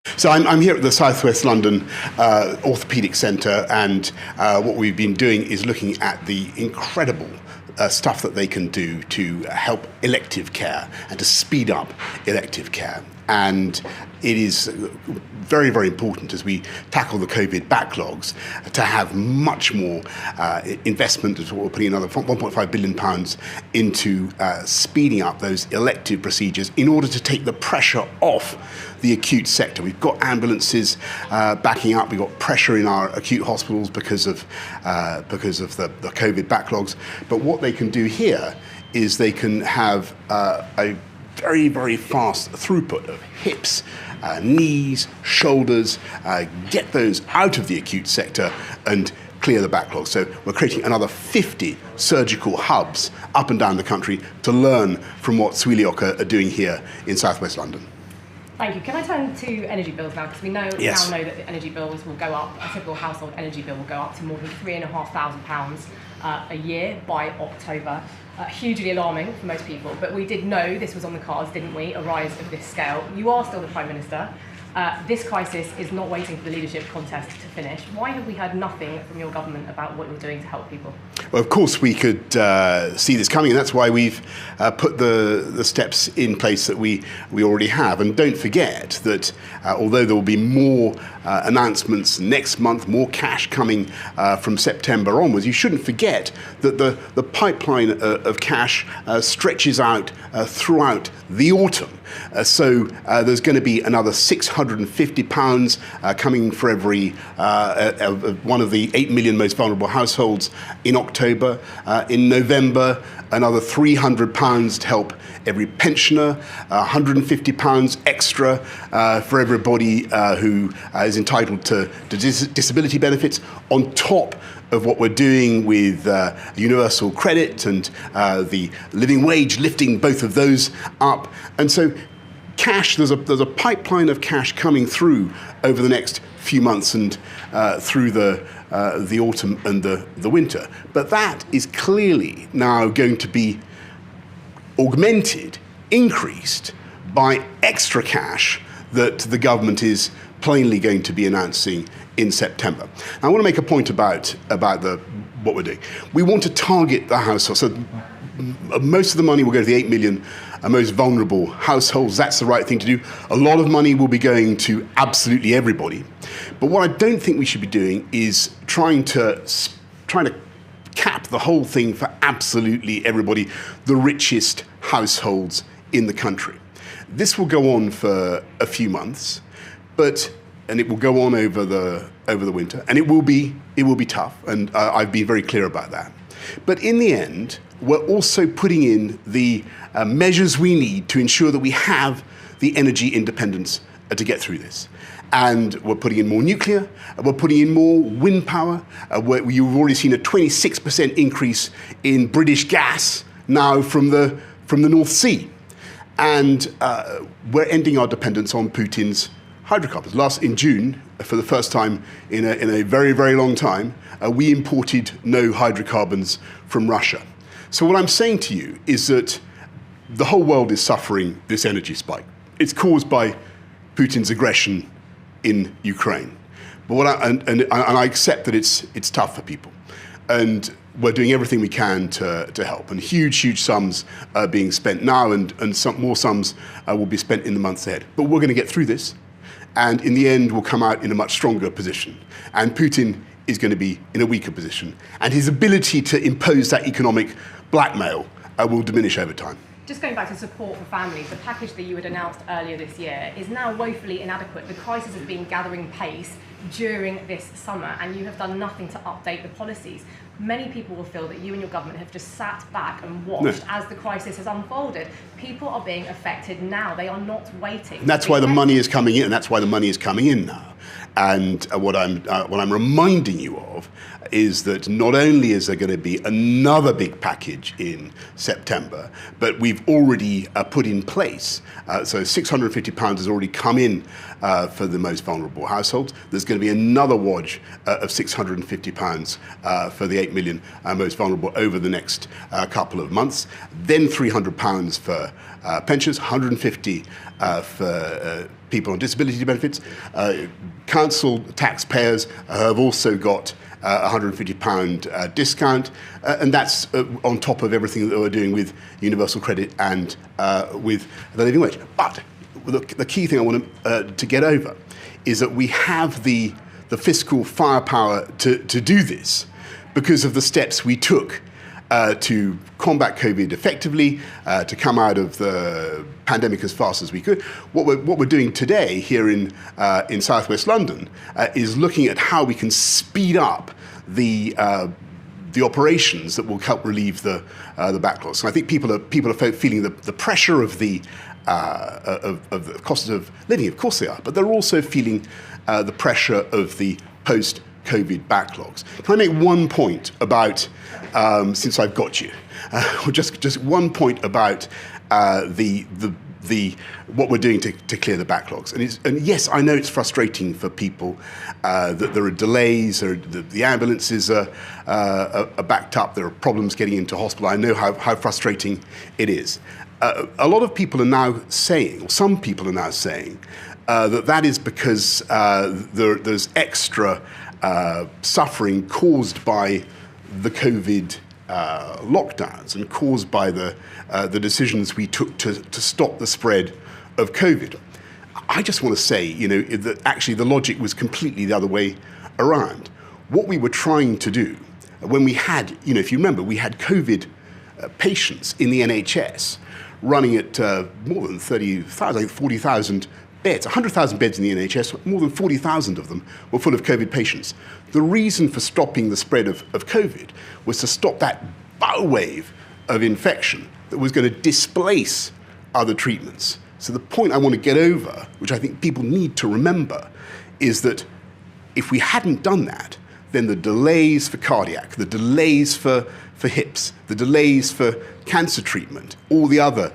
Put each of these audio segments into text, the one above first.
So I'm here at the South West London Orthopaedic Centre, and what we've been doing is looking at the incredible stuff that they can do to help elective care and to speed up elective care. And it is very, very important as we tackle the COVID backlogs to have much more investment. We're putting another £1.5 billion into speeding up those elective procedures in order to take the pressure off the acute sector. We've got ambulances backing up. We've got pressure in our acute hospitals because of the COVID backlogs. But what they can do here is they can have a very, very fast throughput of hips, knees, shoulders, get those out of the acute sector and clear the backlog. So we're creating another 50 surgical hubs up and down the country to learn from what Swilioka are doing here in South West London. Thank you. Can I turn to energy bills now? Because we now know that the energy bills will go up. A typical household energy bill will go up to more than £3,500 a year by October. Hugely alarming for most people, but we did know this was on the cards, didn't we? A rise of this scale. You are still the Prime Minister. This crisis is not waiting for the leadership contest to finish. Why have we heard nothing from your government about what you're doing to help people? Well, of course we could see this coming, and that's why we've put the steps in place that we already have. And don't forget that although there will be more announcements next month, more cash coming from September onwards, you shouldn't forget that the pipeline of cash stretches out throughout the autumn. So there's going to be another £650 coming for every one of the 8 million most vulnerable households in October. In November, another £300 to help every pensioner, £150 extra for everybody who is entitled to disability benefits, on top of what we're doing with universal credit and the living wage, lifting both of those up. And so cash, there's a pipeline of cash coming through over the next few months and through the autumn and the winter. But that is clearly now going to be augmented, increased by extra cash that the government is plainly going to be announcing in September. Now, I want to make a point about what we're doing. We want to target the household. So most of the money will go to the 8 million most vulnerable households. That's the right thing to do. A lot of money will be going to absolutely everybody. But what I don't think we should be doing is trying to cap the whole thing for absolutely everybody, the richest households in the country. This will go on for a few months, and it will go on over the winter, and it will be tough, and I've been very clear about that. But in the end, we're also putting in the measures we need to ensure that we have the energy independence to get through this. And we're putting in more nuclear, we're putting in more wind power. You've already seen a 26% increase in British gas now from the North Sea. And we're ending our dependence on Putin's hydrocarbons. In June, for the first time in a very, very long time, we imported no hydrocarbons from Russia. So what I'm saying to you is that the whole world is suffering this energy spike. It's caused by Putin's aggression in Ukraine. But I accept that it's tough for people. And we're doing everything we can to help. And huge sums are being spent now, and some more sums will be spent in the months ahead. But we're going to get through this. And in the end, we'll come out in a much stronger position. And Putin is going to be in a weaker position. And his ability to impose that economic blackmail will diminish over time. Just going back to support for families, the package that you had announced earlier this year is now woefully inadequate. The crisis has been gathering pace during this summer, and you have done nothing to update the policies. Many people will feel that you and your government have just sat back and watched as the crisis has unfolded. People are being affected now. They are not waiting. And that's why the money is coming in, and that's why the money is coming in now. And what I'm reminding you of is that not only is there going to be another big package in September, but we've already put in place, so £650 has already come in for the most vulnerable households. There's going to be another wodge of £650 for the 8 million most vulnerable over the next couple of months, then £300 for pensions, 150 for people on disability benefits. Council taxpayers have also got £150 discount, and that's on top of everything that we're doing with universal credit and with the living wage. But the key thing I want to get over is that we have the fiscal firepower to do this because of the steps we took to combat COVID effectively, to come out of the pandemic as fast as we could. What we're doing today here in Southwest London is looking at how we can speed up the operations that will help relieve the backlogs. So I think people are feeling the pressure of the cost of living. Of course they are, but they're also feeling the pressure of the post-COVID backlogs. Can I make one point about, since I've got you, just one point about what we're doing to clear the backlogs. And yes, I know it's frustrating for people that there are delays, or the ambulances are backed up, there are problems getting into hospital. I know how frustrating it is. A lot of people are now saying, or some people are now saying, that is because there's extra suffering caused by the COVID lockdowns and caused by the decisions we took to stop the spread of COVID. I just want to say, that actually the logic was completely the other way around. What we were trying to do when we had, if you remember, we had COVID patients in the NHS running at more than 30,000, 40,000 beds, 100,000 beds in the NHS, more than 40,000 of them were full of COVID patients. The reason for stopping the spread of COVID was to stop that bow wave of infection that was going to displace other treatments. So the point I want to get over, which I think people need to remember, is that if we hadn't done that, then the delays for cardiac, the delays for hips, the delays for cancer treatment, all the other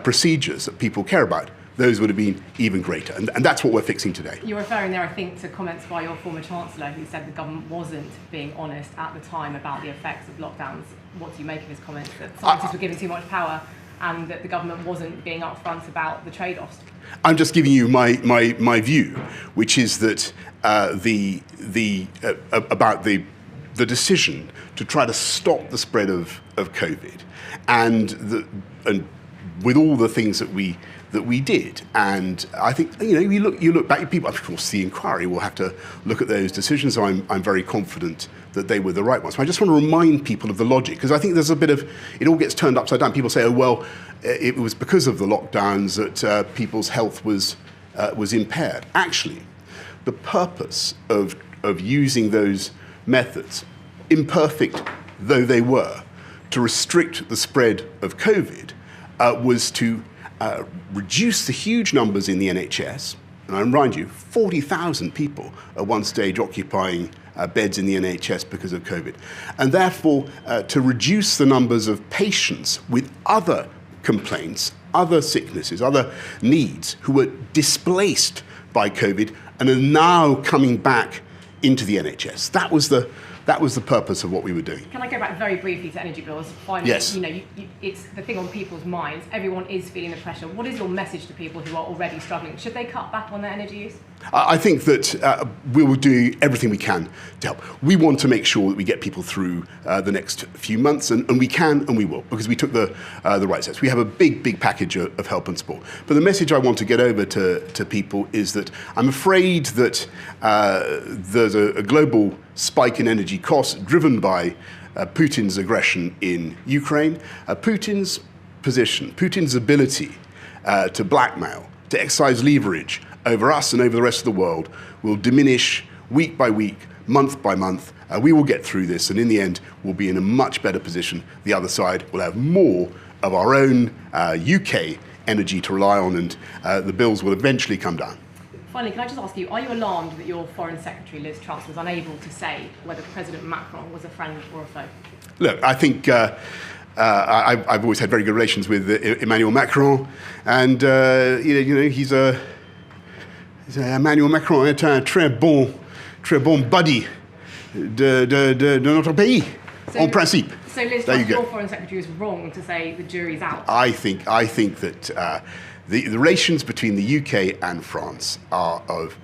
procedures that people care about, those would have been even greater. And that's what we're fixing today. You're referring there, I think, to comments by your former Chancellor, who said the government wasn't being honest at the time about the effects of lockdowns. What do you make of his comments, that scientists were given too much power and that the government wasn't being upfront about the trade-offs? I'm just giving you my view, which is that about the decision to try to stop the spread of COVID, and with all the things that we did, and I think you look back. People, of course, the inquiry will have to look at those decisions. So I'm very confident that they were the right ones. So I just want to remind people of the logic, because I think there's a bit of it all gets turned upside down. People say, oh well, it was because of the lockdowns that people's health was impaired. Actually, the purpose of using those methods, imperfect though they were, to restrict the spread of COVID, was to reduce the huge numbers in the NHS. And I remind you, 40,000 people at one stage occupying beds in the NHS because of COVID. And therefore, to reduce the numbers of patients with other complaints, other sicknesses, other needs, who were displaced by COVID and are now coming back into the NHS. That was the purpose of what we were doing. Can I go back very briefly to energy bills? Finally, yes. It's the thing on people's minds. Everyone is feeling the pressure. What is your message to people who are already struggling? Should they cut back on their energy use? I think that we will do everything we can to help. We want to make sure that we get people through the next few months, and we can and we will, because we took the right steps. We have a big package of help and support. But the message I want to get over to people is that I'm afraid that there's a global spike in energy costs driven by Putin's aggression in Ukraine. Putin's position, Putin's ability to blackmail, to exercise leverage over us and over the rest of the world will diminish week by week, month by month. We will get through this, and in the end, we'll be in a much better position. The other side will have more of our own UK energy to rely on, and the bills will eventually come down. Finally, can I just ask you, are you alarmed that your Foreign Secretary, Liz Truss, was unable to say whether President Macron was a friend or a foe? Look, I think I've always had very good relations with Emmanuel Macron, and Emmanuel Macron est un très bon buddy de notre pays, en principe. So Liz Truss, your Foreign Secretary, was wrong to say the jury's out. I think that the relations between the UK and France are of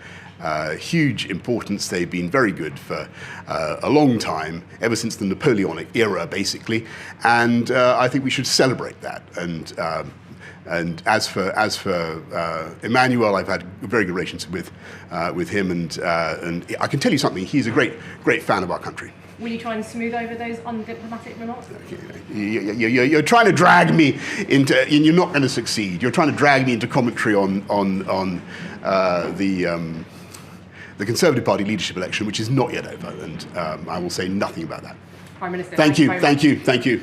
huge importance. They've been very good for a long time, ever since the Napoleonic era, basically, and I think we should celebrate that. And as for Emmanuel, I've had very good relations with him, and I can tell you something. He's a great fan of our country. Will you try and smooth over those undiplomatic remarks? You're trying to drag me into, and you're not going to succeed. You're trying to drag me into commentary on the Conservative Party leadership election, which is not yet over, and I will say nothing about that. Prime Minister. Thank you.